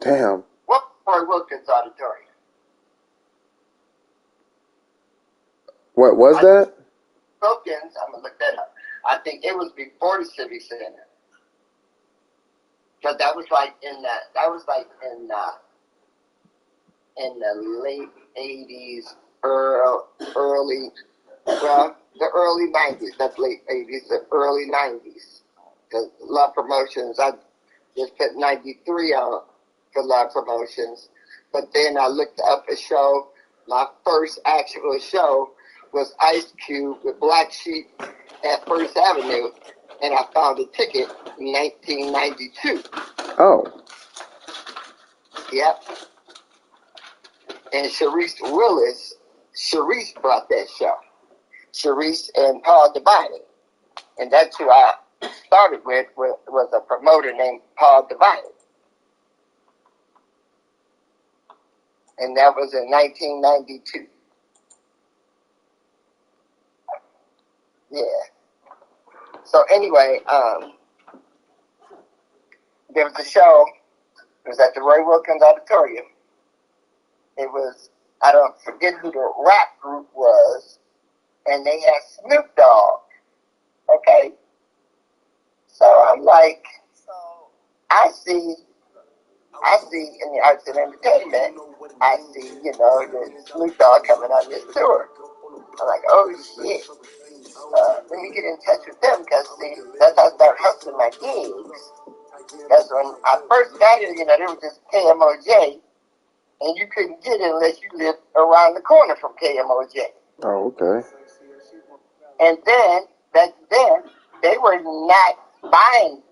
Damn. What Roy Wilkins Auditorium? What was that? Wilkins, I'm gonna look that up. I think it was before the Civic Center, because that was like in the late '80s, the early '90s. That's late '80s, the early '90s. Because Love Promotions, I just put '93 on for Love Promotions, but then I looked up a show. My first actual show was Ice Cube with Black Sheep at First Avenue, and I found a ticket in 1992. Oh. Yep. And Sharice brought that show. Sharice and Paul Devine. And that's who I started with, was a promoter named Paul Devine. And that was in 1992. Yeah. So anyway, there was a show. It was at the Roy Wilkins Auditorium. It was, I don't forget who the rap group was, and they had Snoop Dogg. Okay? So I'm like, I see in the arts and entertainment, I see, the Snoop Dogg coming on this tour. I'm like, oh shit. Let me get in touch with them, because that's how I started hustling my gigs. That's when I first got it, there was this KMOJ, and you couldn't get it unless you lived around the corner from KMOJ. Oh, okay. And then, back then, they were not buying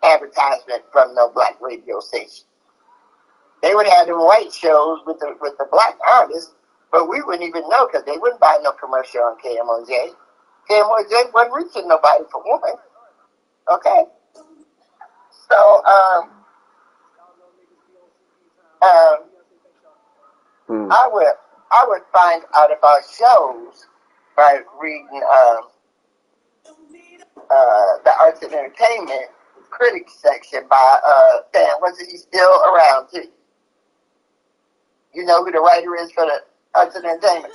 advertisement from no black radio station. They would have them white shows with the black artists, but we wouldn't even know, because they wouldn't buy no commercial on KMOJ. KMOJ wasn't reaching nobody for one. Okay? So, I would find out about shows by reading the arts and entertainment critics section by Dan. Wasn't he still around too? You know who the writer is for the arts and entertainment?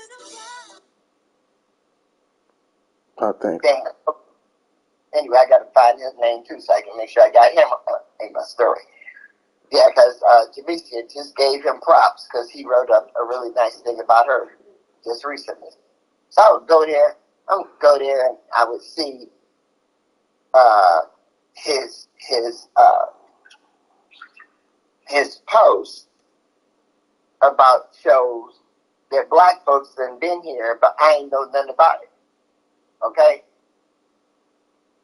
I think. Dan. Anyway, I got to find his name too so I can make sure I got him in my story. Yeah, because Javicia just gave him props because he wrote up a really nice thing about her just recently. So I would go there and I would see his posts about shows that black folks done been here, but I ain't know nothing about it. Okay?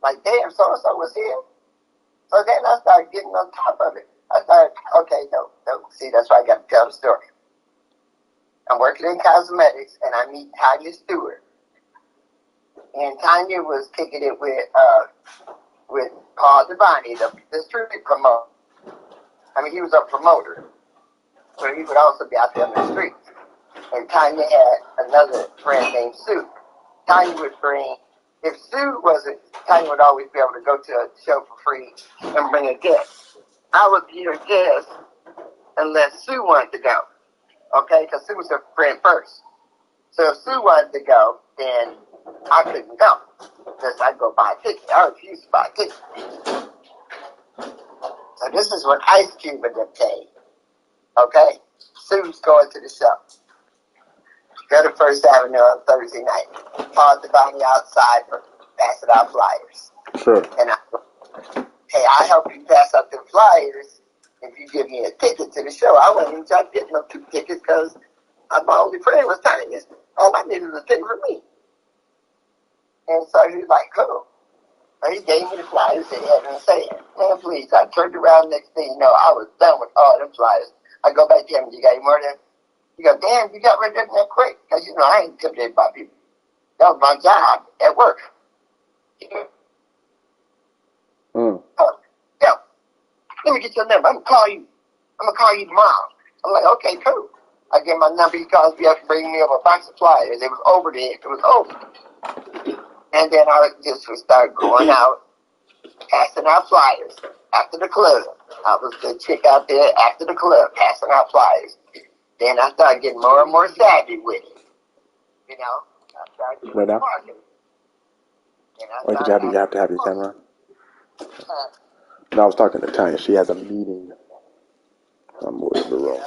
Like, damn, so-and-so was here. So then I started getting on top of it. I started, okay, no. See, that's why I got to tell the story. I'm working in cosmetics, and I meet Tanya Stewart. And Tanya was kicking it with Paul Devani, the street promoter. I mean, he was a promoter, so he would also be out there on the streets. And Tanya had another friend named Sue. Tanya would bring, if Sue wasn't, Tanya would always be able to go to a show for free and bring a guest. I would be her guest unless Sue wanted to go, okay? Because Sue was her friend first. So if Sue wanted to go, then I couldn't go because I'd go buy a ticket. I refused to buy a ticket. So this is when Ice Cube and them came, okay? Sue's going to the show. Go to First Avenue on Thursday night. Paul Devani outside for passing out flyers. Sure. And hey, I'll help you pass out the flyers if you give me a ticket to the show. I wasn't even trying to get no 2 tickets because my only friend was Tanya. All I needed was a ticket for me. And so he was like, cool. So he gave me the flyers and he had to say it. Man, please. I turned around next thing you know, I was done with all them flyers. I go back to him, you got any more of them? He go, damn, you got rid of them that quick. Because, you know, I ain't intimidated by people. That was my job at work. Yo, let me get your number. I'm going to call you. I'm going to call you tomorrow. I'm like, okay, cool. I get my number. He calls me up and brings me up a box of flyers. It was over there. It was over. And then I just would start going out, passing out flyers after the club. I was the chick out there after the club, passing out flyers. Then I started getting more and more savvy with it. You know? I started doing Right now? marketing. Or did you have to have your camera on? No, I was talking to Tanya. She has a meeting. I'm moving the room.